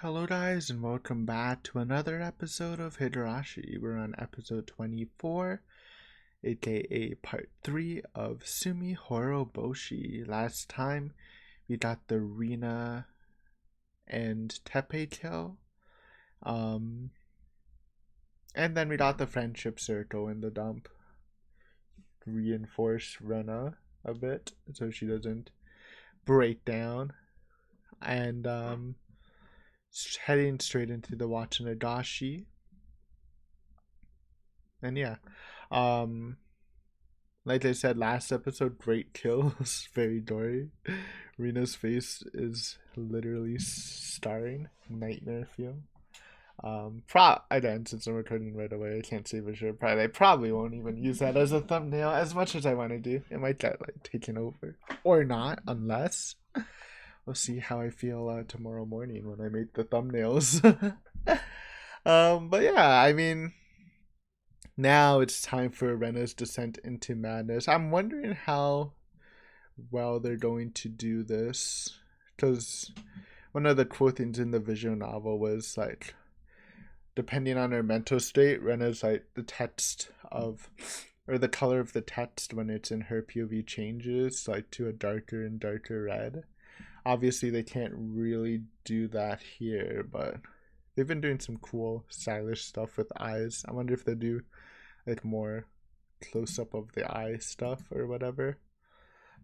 Hello guys and welcome back to another episode of Higurashi. We're on episode 24, aka part 3 of Sumi Horoboshi. Last time we got the Rina and Tepe kill. And then we got the friendship circle in the dump. Reinforce Rena a bit so she doesn't break down. And heading straight into the Watchanagashi. And yeah, um, like I said last episode, great kills, very gory. Rina's face is literally starring. Nightmare feel. Again, since I'm recording right away, I can't say for sure. I probably won't even use that as a thumbnail as much as I want to do. It might get like taken over or not, unless we'll see how I feel tomorrow morning when I make the thumbnails. But yeah, I mean, now it's time for Rena's descent into madness. I'm wondering how well they're going to do this, because one of the cool things in the visual novel was like, depending on her mental state, Rena's like the text of, or the color of the text when it's in her POV changes like to a darker and darker red. Obviously, they can't really do that here, but they've been doing some cool stylish stuff with eyes. I wonder if they do like more close up of the eye stuff or whatever.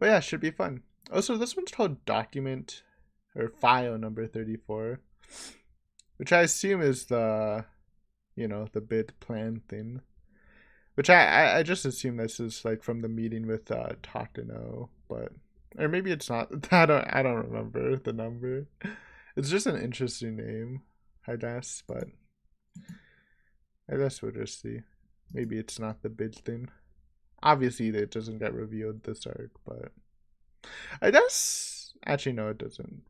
But yeah, it should be fun. Also, this one's called document or file number 34, which I assume is the, the bid plan thing. Which I just assume this is like from the meeting with Takano, but or maybe it's not. I don't remember the number. It's just an interesting name, I guess, but I guess we'll just see. Maybe it's not the big thing. Obviously, it doesn't get revealed this arc, but I guess actually no, it doesn't.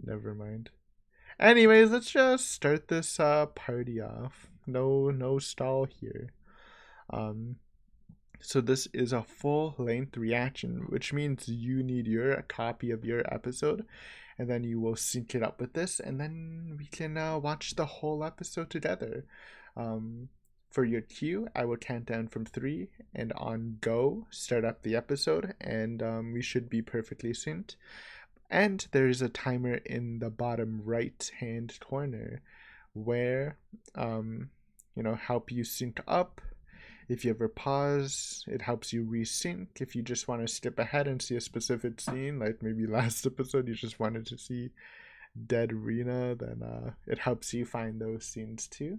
Never mind. Anyways, let's just start this party off. No stall here. So this is a full-length reaction, which means you need your copy of your episode, and then you will sync it up with this, and then we can watch the whole episode together. For your cue, I will count down from 3, and on go, start up the episode, and we should be perfectly synced. And there is a timer in the bottom right-hand corner where, help you sync up. If you ever pause, it helps you resync. If you just want to skip ahead and see a specific scene, like maybe last episode you just wanted to see dead Rina, then it helps you find those scenes too.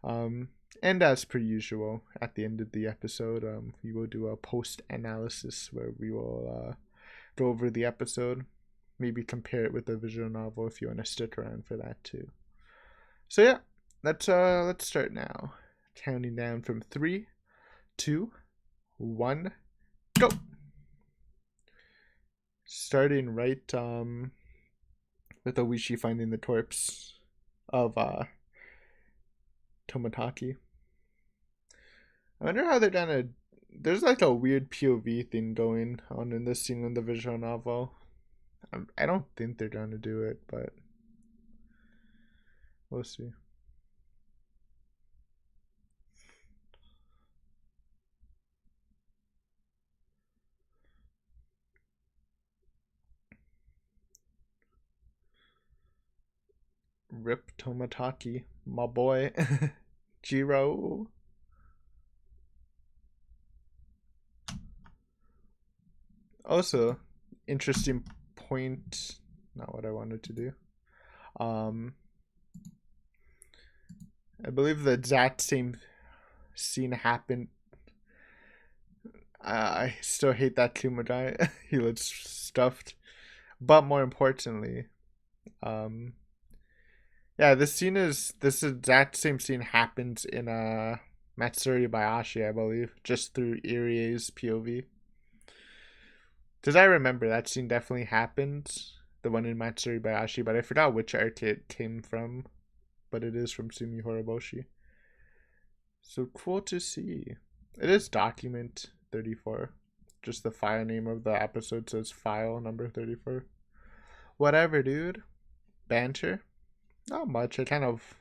And as per usual, at the end of the episode, we will do a post-analysis where we will go over the episode, maybe compare it with the visual novel if you want to stick around for that too. So yeah, let's start now. Counting down from 3, 2, 1, go. Starting right with Oishi finding the corpse of Tomataki. I wonder how they're gonna. There's like a weird POV thing going on in this scene in the visual novel. I don't think they're gonna do it, but we'll see. Rip Tomataki, my boy. Jiro. Also, interesting point. Not what I wanted to do. I believe the exact same scene happened. I still hate that Kuma guy. He looks stuffed. But more importantly, yeah, this exact same scene happens in Matsuri Bayashi, I believe, just through Irie's POV. Because I remember that scene definitely happened, the one in Matsuri Bayashi, but I forgot which arc it came from. But it is from Sumi Horoboshi. So cool to see. It is document 34. Just the file name of the episode says file number 34. Whatever, dude. banter? Not much. I kind of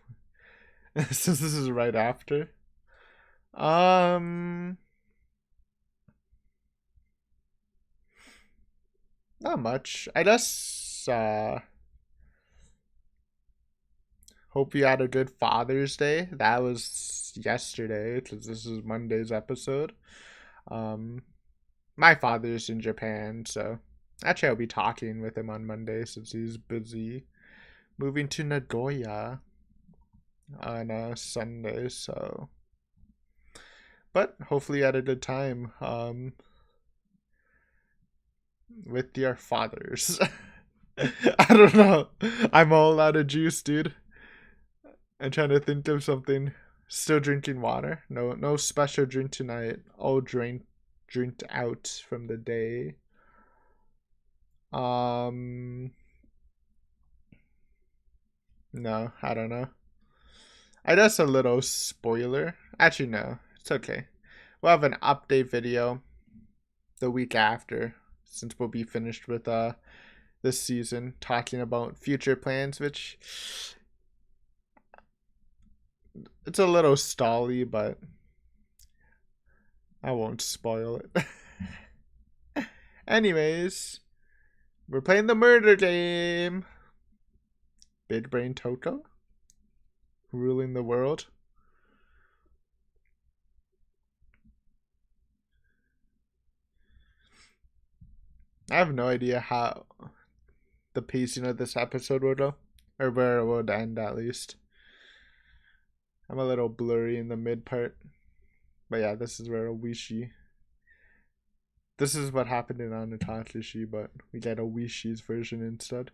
since this is right after. Um Not much. I just hope you had a good Father's Day. That was yesterday because this is Monday's episode. Um my father's in Japan, so actually I'll be talking with him on Monday since he's busy moving to Nagoya on Sunday, so but hopefully you had a good time with your fathers. I don't know. I'm all out of juice, dude. I'm trying to think of something. Still drinking water. No special drink tonight. All drinked out from the day. Um no, I don't know. I guess a little spoiler. Actually no, it's okay. We'll have an update video the week after since we'll be finished with this season talking about future plans, which it's a little stally, but I won't spoil it. Anyways, we're playing the murder game. Big Brain Toto ruling the world. I have no idea how the pacing of this episode will go, or where it would end at least. I'm a little blurry in the mid part, but yeah, this is where Owishi. This is what happened in Anatatashi, but we get Owishi's version instead.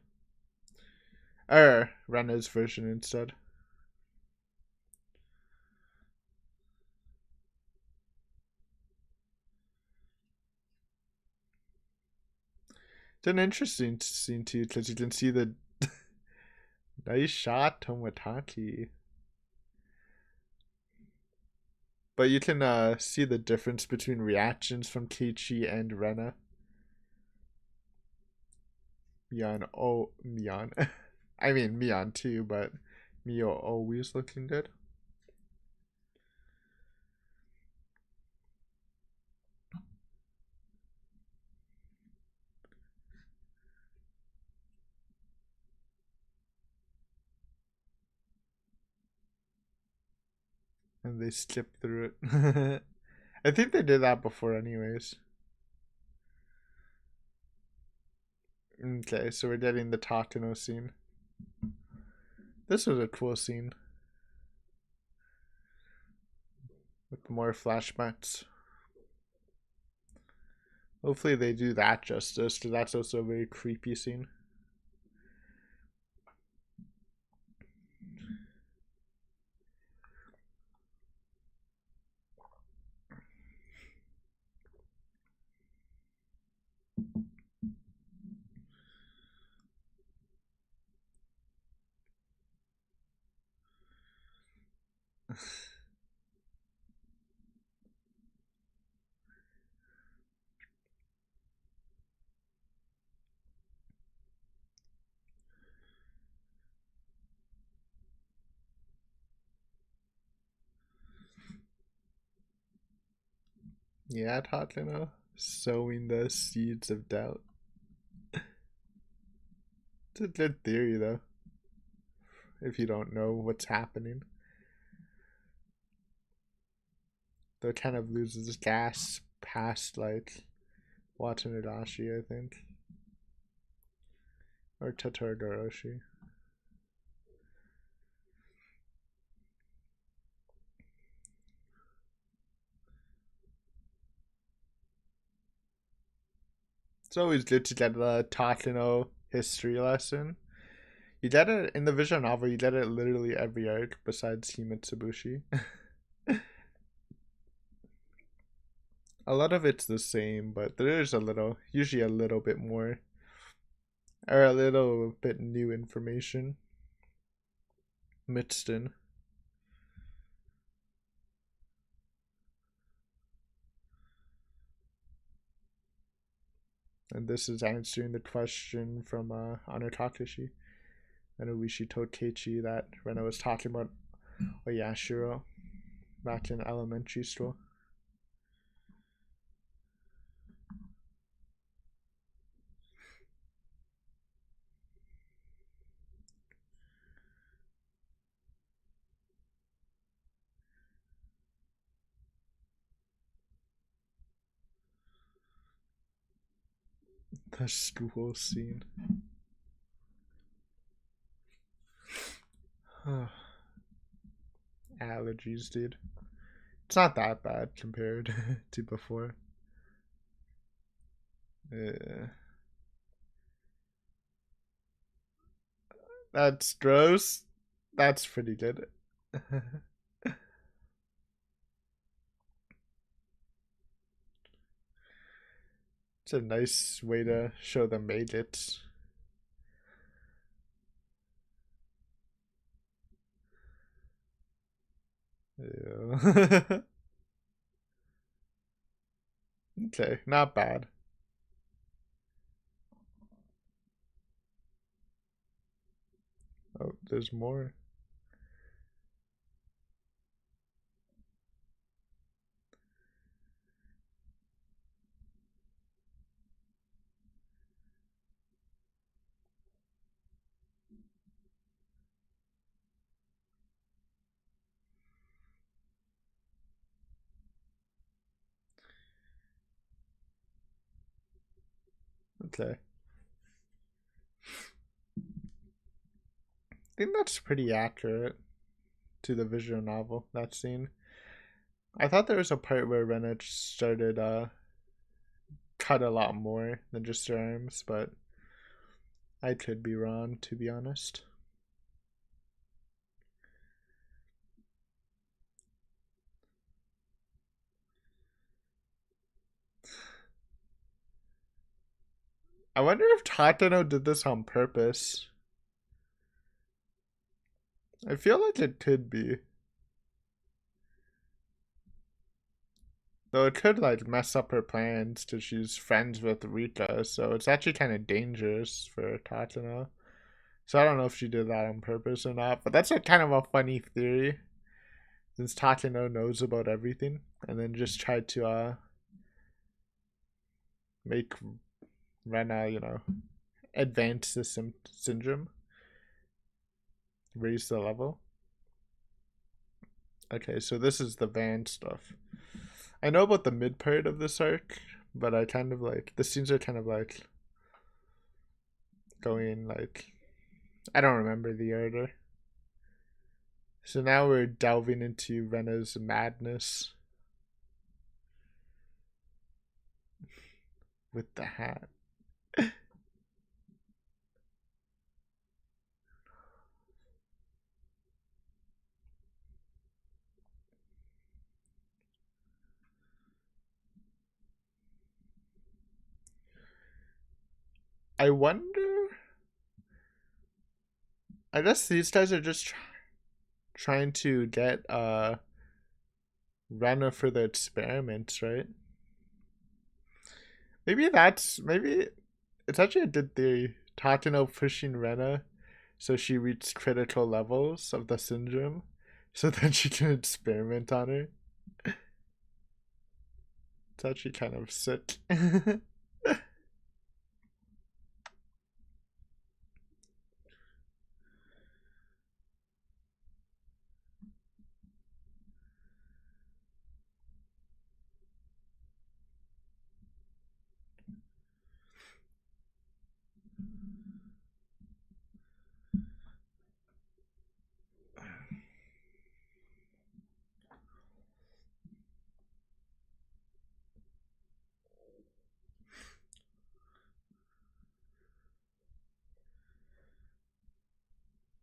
Rena's version instead. It's an interesting scene too, because you can see the nice shot, Tomotachi. But you can see the difference between reactions from Keiichi and Rena. Mion. I mean Mion too, but Mio always looking good. And they skip through it. I think they did that before anyways. Okay, so we're getting the Takano scene. This was a cool scene. With more flashbacks. Hopefully they do that justice, because that's also a very creepy scene. Yeah, Takano. Sowing the seeds of doubt. It's a good theory, though. If you don't know what's happening. Though it kind of loses gas past, like, Watanabe, I think. Or Tataragarashi. It's always good to get the Takano history lesson. You get it in the visual novel, you get it literally every arc besides Himitsubushi. A lot of it's the same, but there is usually a little bit more, or a little bit new information mixed in. And this is answering the question from Honor Takashi. And Oishi told Keiichi that Rena was talking about Oyashiro back in elementary school. The school scene. Allergies, dude. It's not that bad compared to before. That's gross. That's pretty good. It's a nice way to show them made it. Yeah. Okay, not bad. Oh, there's more. Okay. I think that's pretty accurate to the visual novel, that scene. I thought there was a part where Renich started cut a lot more than just her arms, but I could be wrong, to be honest. I wonder if Takano did this on purpose. I feel like it could be. Though it could like mess up her plans because she's friends with Rika, so it's actually kind of dangerous for Takano. So I don't know if she did that on purpose or not, but that's a kind of a funny theory. Since Takano knows about everything and then just tried to make Rena, advance the syndrome, raise the level. Okay, so this is the van stuff. I know about the mid part of this arc, but I kind of like the scenes are kind of like going like I don't remember the order. So now we're delving into Rena's madness with the hat. I wonder. I guess these guys are just trying to get Rena for the experiments, right? Maybe it's actually a good theory. Tatano pushing Rena so she reaches critical levels of the syndrome, so then she can experiment on her. It's actually kind of sick.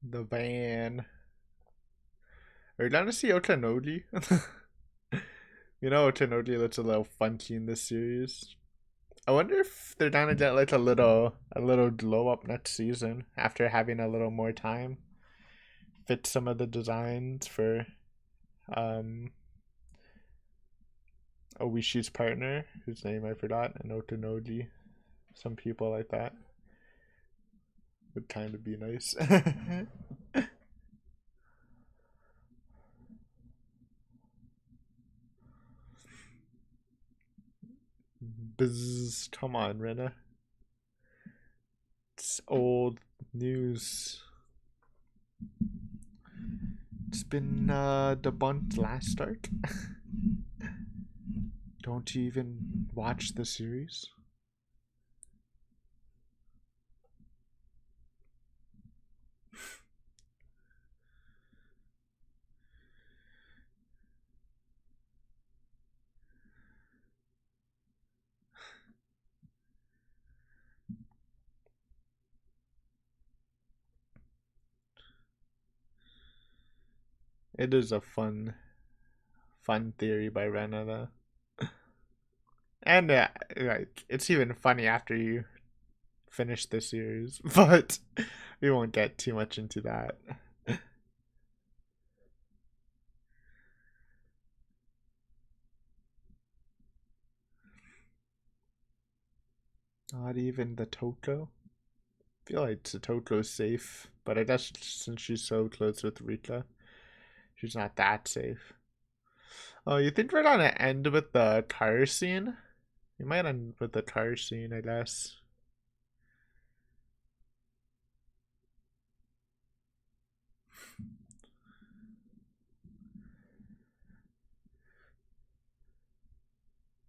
The van. Are you down to see Otanodi? Otanodi looks a little funky in this series. I wonder if they're down to get like a little glow up next season after having a little more time. Fit some of the designs for um Owishi's partner, whose name I forgot, and Otonoji. Some people like that. Would kind of be nice. Buzz, come on, Rena. It's old news. It's been debunked last arc. Don't you even watch the series? It is a fun theory by Rena, though. And like it's even funny after you finish the series, but we won't get too much into that. Not even the Toko. I feel like Toko's safe, but I guess since she's so close with Rika, she's not that safe. Oh, you think we're gonna end with the car scene? We might end with the car scene, I guess.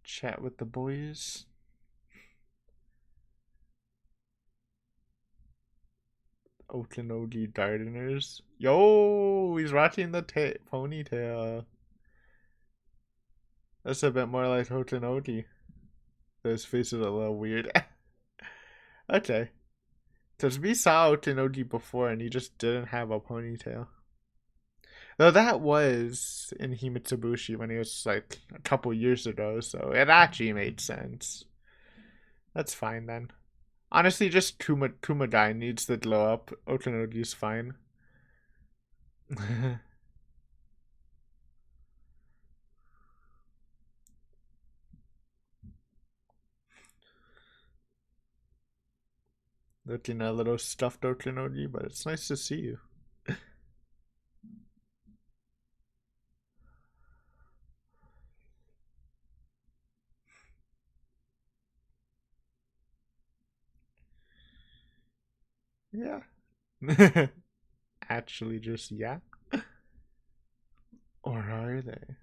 Chat with the boys. Okinogi gardeners. Yo, he's rocking the ponytail. That's a bit more like Okinogi. His face is a little weird. Okay. Because we saw Okinogi before and he just didn't have a ponytail. Though that was in Himitsubushi when he was like a couple years ago, so it actually made sense. That's fine then. Honestly, just Kumagai needs the glow up. Okinogi's fine. Looking a little stuffed Okinogi, but it's nice to see you. Yeah. Actually, just yeah. Or are they?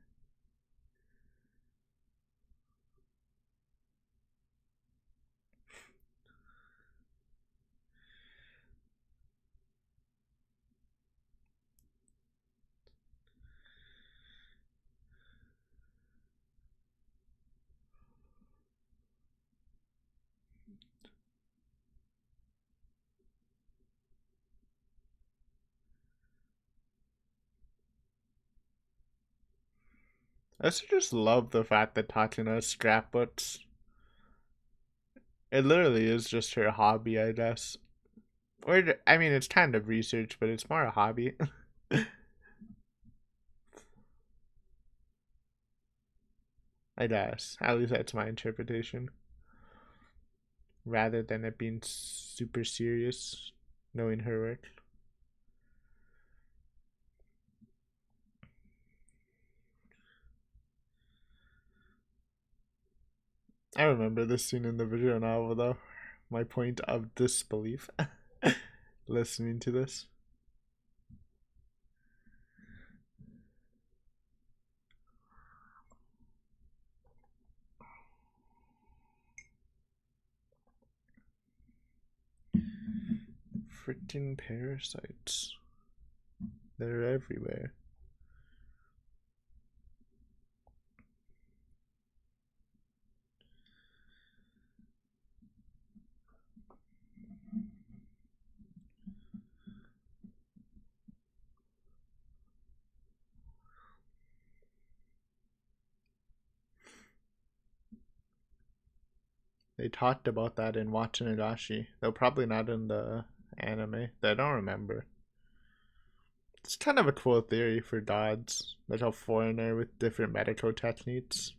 I also just love the fact that Tatuna has scrapbooks. It literally is just her hobby, I guess. Or, I mean, it's kind of research, but it's more a hobby. I guess. At least that's my interpretation. Rather than it being super serious, knowing her work. I remember this scene in the visual novel, though. My point of disbelief. Listening to this. Freaking parasites. They're everywhere. They talked about that in Higurashi, though probably not in the anime. I don't remember. It's kind of a cool theory for gods, like a foreigner with different medical techniques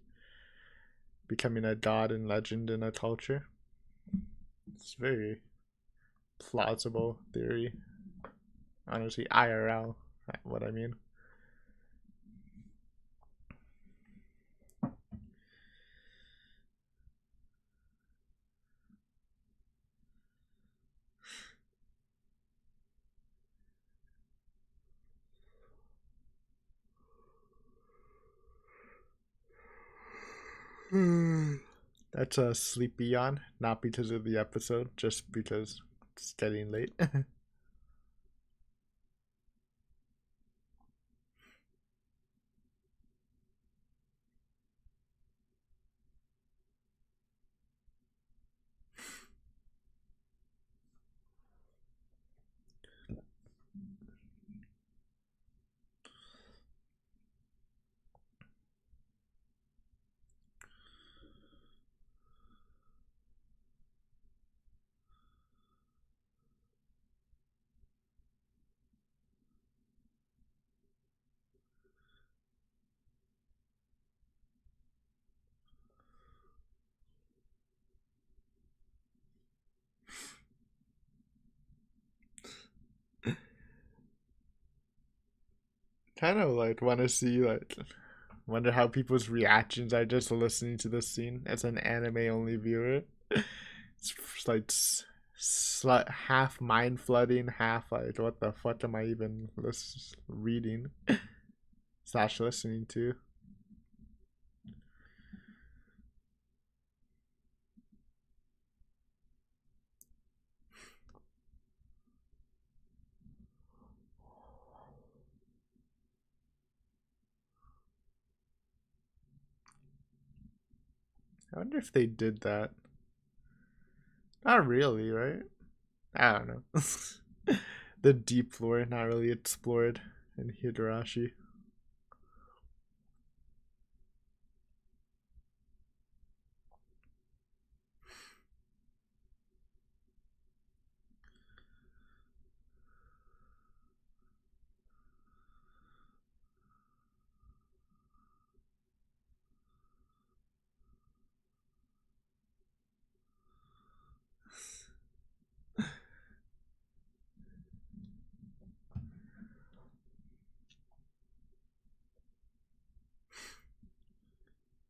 becoming a god and legend in a culture. It's very plausible theory. Honestly, IRL, what I mean. That's a sleepy yawn, not because of the episode, just because it's getting late. Kind of like want to see, like, wonder how people's reactions are just listening to this scene as an anime only viewer. It's like half mind flooding, half like, what the fuck am I even reading slash listening to? I wonder if they did that. Not really, right? I don't know. The deep lore not really explored in Higurashi.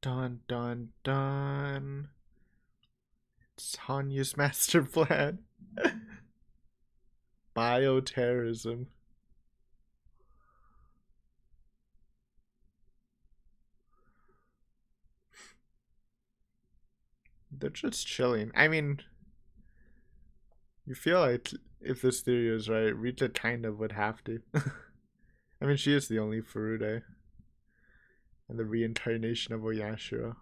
Dun dun dun. It's Hanya's master plan. Bioterrorism. They're just chilling. I mean, you feel like if this theory is right, Rita kind of would have to. I mean, she is the only Furude and the reincarnation of Oyashiro.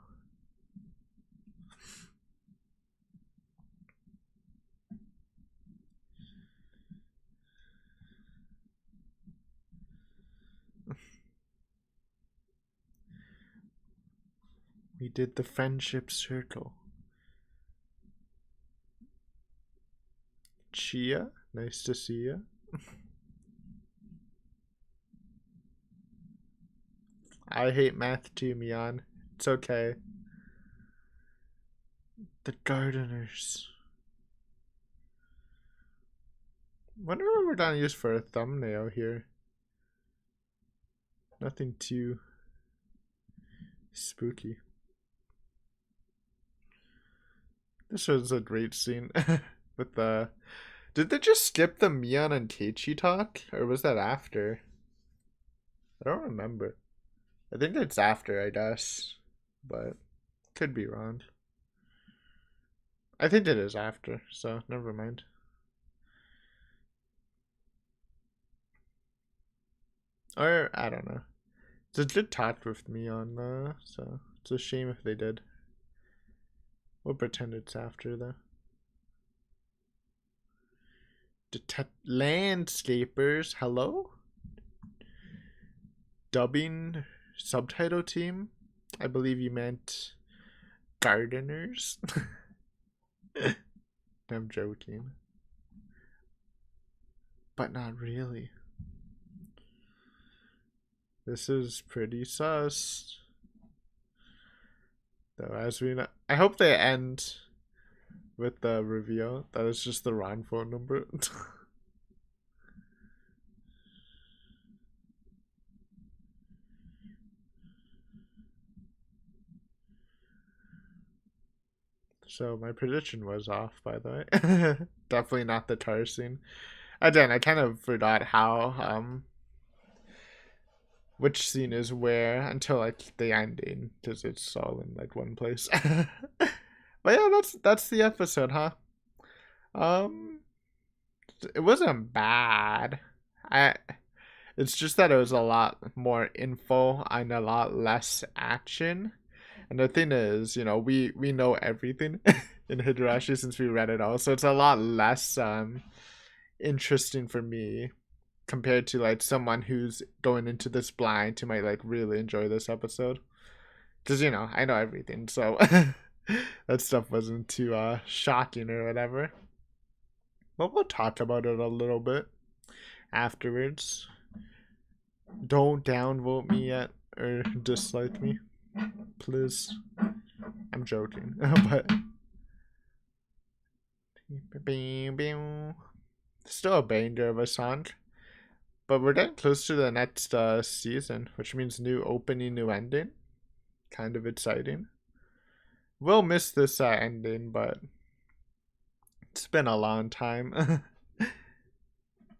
We did the friendship circle. Chia, nice to see you. I hate math too, Mian. It's okay. The gardeners. Wonder what we're gonna use for a thumbnail here. Nothing too spooky. This was a great scene with the. Did they just skip the Mian and Keiichi talk, or was that after? I don't remember. I think it's after, I guess, but could be wrong. I think it is after, so never mind. Or I don't know. It's a good talk with Mian, so it's a shame if they did. We'll pretend it's after though. Landscapers, hello? Dubbing subtitle team? I believe you meant gardeners. I'm joking. But not really. This is pretty sus. Though, as we know, I hope they end with the reveal that it's just the wrong phone number. So my prediction was off, by the way. Definitely not the tar scene. Again, I kind of forgot how which scene is where until like the ending because it's all in like one place. But yeah, that's the episode, huh? Um, it wasn't bad. I It's just that it was a lot more info and a lot less action. And the thing is, we know everything in Higurashi since we read it all, so it's a lot less interesting for me compared to like someone who's going into this blind who might like really enjoy this episode. Because I know everything, so that stuff wasn't too shocking or whatever. But we'll talk about it a little bit afterwards. Don't downvote me yet or dislike me, please. I'm joking, but still a banger of a song. But we're getting close to the next season, which means new opening, new ending. Kind of exciting. We'll miss this ending, but it's been a long time.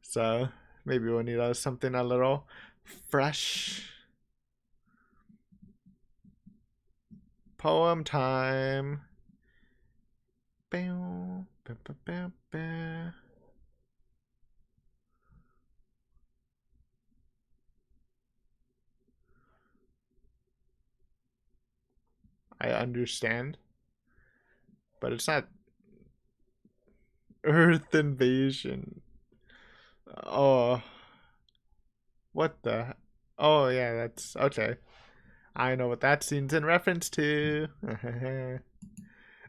So maybe we'll need something a little fresh. Poem time. I understand, but it's not Earth invasion. Oh, what the? Oh yeah, that's okay. I know what that scene's in reference to.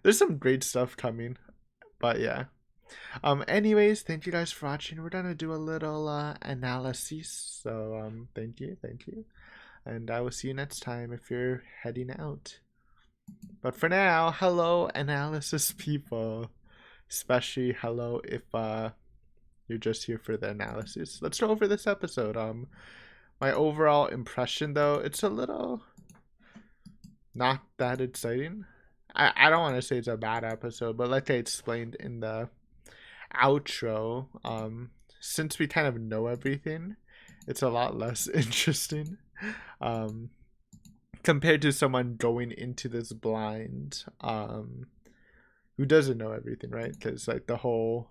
There's some great stuff coming, but yeah. Anyways, thank you guys for watching. We're gonna do a little analysis. So thank you, and I will see you next time if you're heading out. But for now, hello analysis people. Especially hello if you're just here for the analysis. Let's go over this episode. My overall impression though, it's a little not that exciting. I don't want to say it's a bad episode, but like I explained in the outro, since we kind of know everything, it's a lot less interesting. Compared to someone going into this blind, who doesn't know everything, right? Because like the whole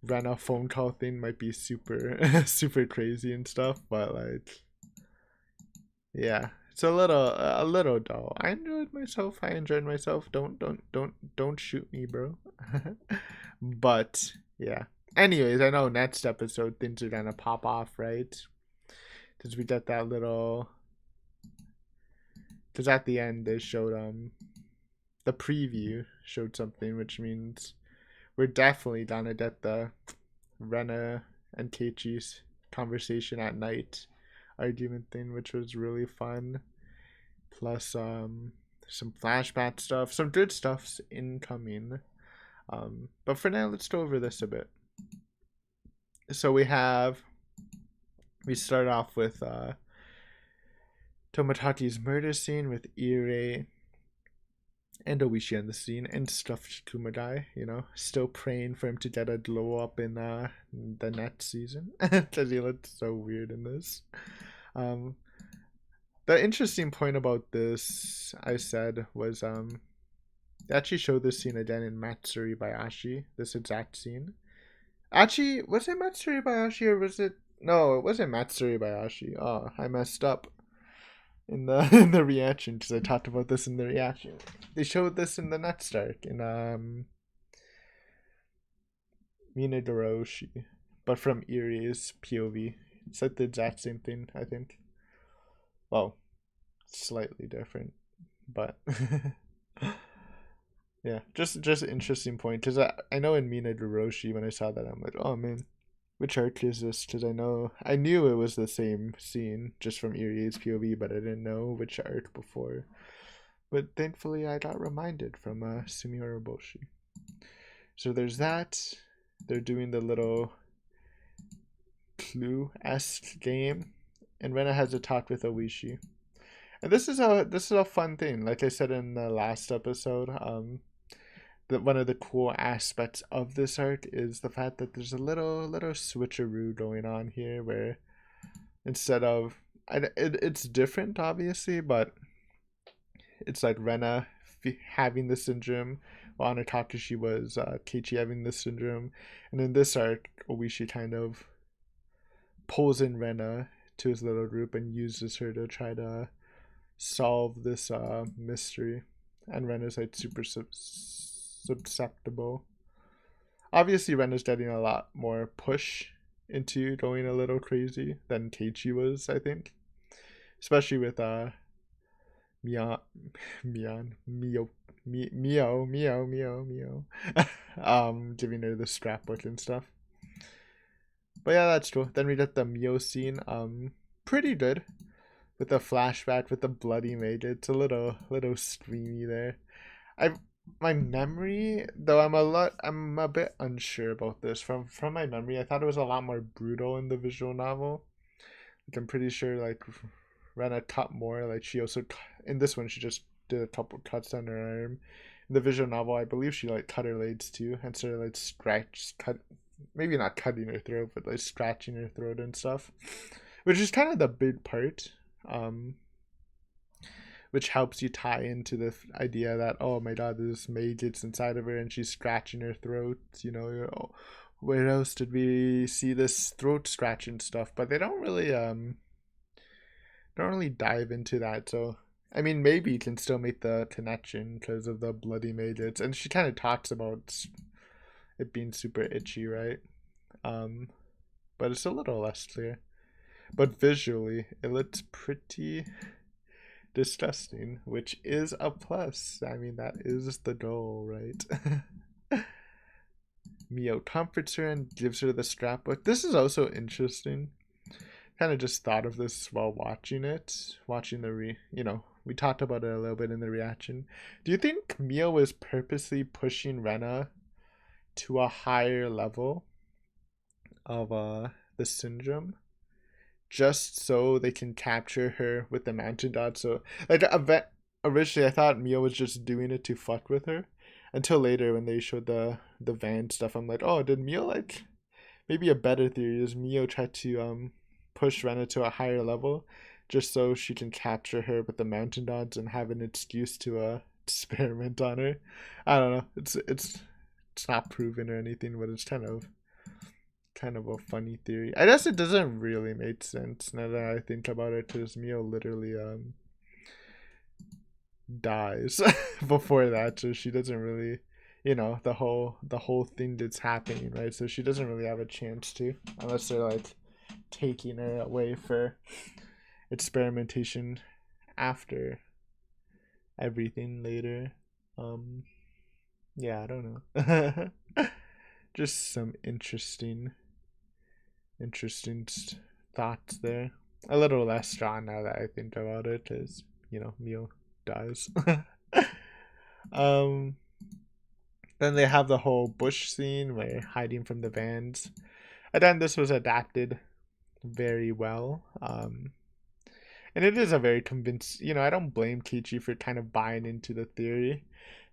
Rena phone call thing might be super super crazy and stuff, but like yeah, it's a little dull. I enjoyed myself. Don't shoot me, bro. But yeah, anyways, I know next episode things are gonna pop off, right? Because we get that little, because at the end they showed the preview showed something, which means we're definitely gonna get the Rena and Keiichi's conversation at night argument thing, which was really fun. Plus some flashback stuff, some good stuff's incoming. But for now, let's go over this a bit. So we start off with Tomotaki's murder scene with Ire and Oishi on the scene, and stuffed Kumagai, still praying for him to get a glow up in the next season, because he looked so weird in this. The interesting point about this, I said, was they actually showed this scene again in Matsuri Bayashi, this exact scene. Actually, was it Matsuri Bayashi or was it... No, it wasn't Matsuri Bayashi. Oh, I messed up in the in the reaction because I talked about this in the reaction. They showed this in the next arc in Minagoroshi, but from Irie's POV. It's like the exact same thing, I think. Well, slightly different, but yeah, just an interesting point because I know in Minagoroshi when I saw that I'm like, oh man, which arc is this? Because I knew it was the same scene just from Irie's POV, but I didn't know which arc before. But thankfully, I got reminded from Sumiura Boshi. So there's that. They're doing the little Clue-esque game, and Rena has a talk with Oishi. And this is a fun thing. Like I said in the last episode, that one of the cool aspects of this arc is the fact that there's a little switcheroo going on here, where instead of it's different obviously, but it's like Rena having the syndrome, while on Takashi was Keiichi having the syndrome, and in this arc, Oishi kind of pulls in Rena to his little group and uses her to try to solve this mystery, and Rena's like super susceptible. Obviously, Rena's getting a lot more push into going a little crazy than Keiichi was, I think, especially with Mion, Mio, giving her the scrapbook and stuff. But yeah, that's cool. Then we get the Mio scene, pretty good, with a flashback with the bloody maid. It's a little streamy there. My memory, though, I'm a bit unsure about this. From my memory, I thought it was a lot more brutal in the visual novel. Like, I'm pretty sure like Rena cut more. Like, she also in this one she just did a couple cuts on her arm. In the visual novel, I believe she like cut her legs too, and sort of like cut, maybe not cutting her throat, but like scratching her throat and stuff, which is kind of the big part. Which helps you tie into the idea that, oh my god, this maid gets inside of her and she's scratching her throat. You know, oh, where else did we see this throat scratching stuff? But they don't really dive into that. So I mean, maybe you can still make the connection because of the bloody maidens, and she kind of talks about it being super itchy, right? But it's a little less clear. But visually, it looks pretty disgusting, which is a plus. I mean, that is the goal, right? Mio comforts her and gives her the scrapbook. This is also interesting. Kind of just thought of this while watching it, watching the we talked about it a little bit in the reaction. Do you think Mio was purposely pushing Rena to a higher level of the syndrome, just so they can capture her with the mountain dot? So like originally I thought Mio was just doing it to fuck with her, until later when they showed the van stuff. I'm like, oh, did Mio like, maybe a better theory is Mio tried to push Rena to a higher level just so she can capture her with the mountain dots and have an excuse to experiment on her. I don't know. It's not proven or anything, but it's kind of a funny theory. I guess it doesn't really make sense now that I think about it, because Mio literally dies before that, so she doesn't really, the whole thing that's happening, right? So she doesn't really have a chance to, unless they're like taking her away for experimentation after everything later. Yeah, I don't know. Just some interesting thoughts there. A little less strong now that I think about it, because Mio dies. Then they have the whole bush scene where hiding from the vans. Again, this was adapted very well. And it is a very convincing, I don't blame Keiichi for kind of buying into the theory,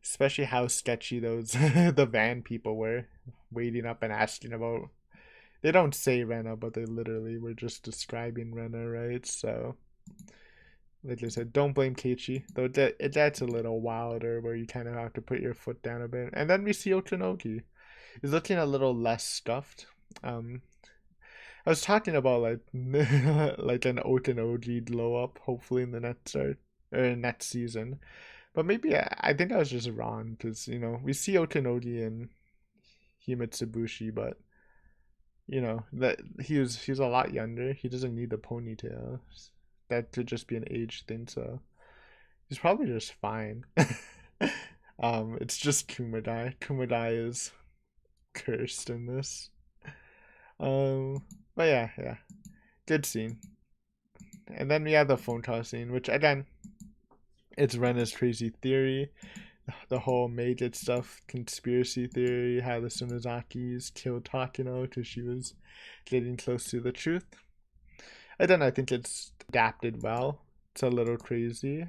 especially how sketchy those the van people were, waiting up and asking about, they don't say Rena, but they literally were just describing Rena, right? So like I said, don't blame Keiichi, though that's a little wilder, where you kind of have to put your foot down a bit. And then we see Otonogi. He's looking a little less stuffed. I was talking about like like an Otonogi glow up, hopefully in the next next season. But maybe I think I was just wrong, because we see Otonogi in Himitsubushi, but that he was a lot younger. He doesn't need the ponytail. That could just be an age thing, so he's probably just fine. It's just Kumadai. Kumadai is cursed in this. But yeah, good scene. And then we have the phone call scene, which again, it's Rena's crazy theory. the whole Maid stuff, conspiracy theory, how the Sonozakis killed Takino because she was getting close to the truth. I think it's adapted well. It's a little crazy.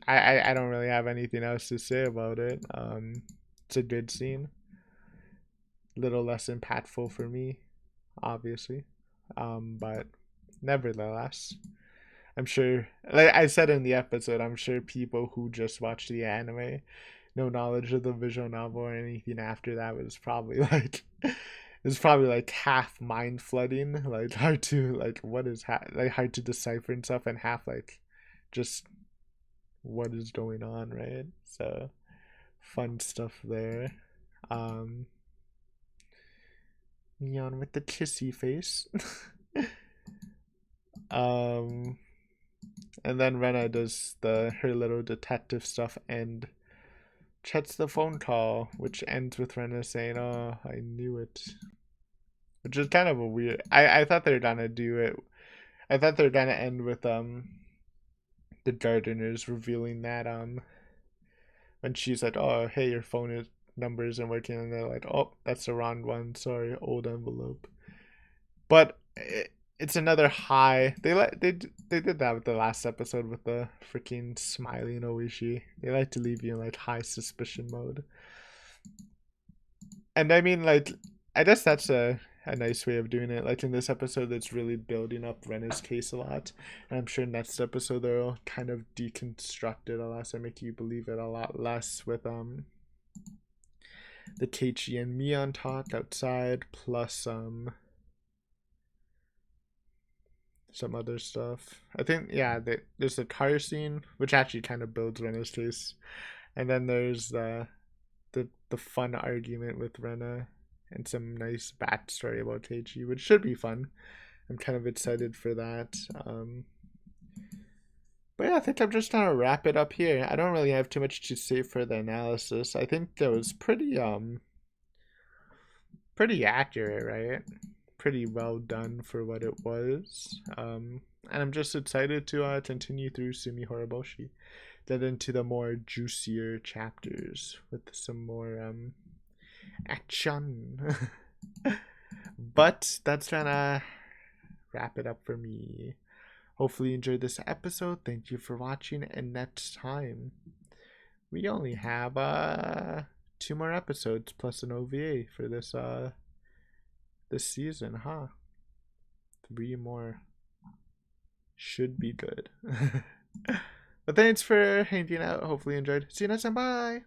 I don't really have anything else to say about it. It's a good scene. Little less impactful for me, obviously. But nevertheless, I'm sure, like I said in the episode, I'm sure people who just watched the anime, no knowledge of the visual novel or anything after that was probably like, it's probably like half mind flooding, like hard to like what is like hard to decipher and stuff, and half like just what is going on, right? So fun stuff there. Um, Neon with the kissy face. um, and then Rena does her little detective stuff and checks the phone call, which ends with Rena saying, "Oh, I knew it," which is kind of a weird. I thought they were gonna do it. I thought they were gonna end with the gardeners revealing that when she's like, "Oh, hey, your phone number isn't working," and they're like, "Oh, that's the wrong one. Sorry, old envelope." But it's another high. They did that with the last episode with the freaking smiling Oishi. They like to leave you in like high suspicion mode. And I mean, like, I guess that's a nice way of doing it. Like in this episode, that's really building up Rena's case a lot. And I'm sure next episode they'll kind of deconstruct it a lot, so make you believe it a lot less with the Teichi and Mion talk outside, plus some other stuff. I think yeah, there's the car scene, which actually kind of builds Rena's case, and then there's the fun argument with Rena and some nice backstory about Teichi, which should be fun. I'm kind of excited for that. But yeah, I think I'm just gonna wrap it up here. I don't really have too much to say for the analysis. I think that was pretty accurate, right? Pretty well done for what it was. And I'm just excited to continue through Sumi Horoboshi, get into the more juicier chapters with some more action. But that's gonna wrap it up for me. Hopefully you enjoyed this episode. Thank you for watching, and next time we only have 2 more episodes plus an OVA for this season, huh? 3 more should be good. But thanks for hanging out. Hopefully you enjoyed. See you next time. Bye.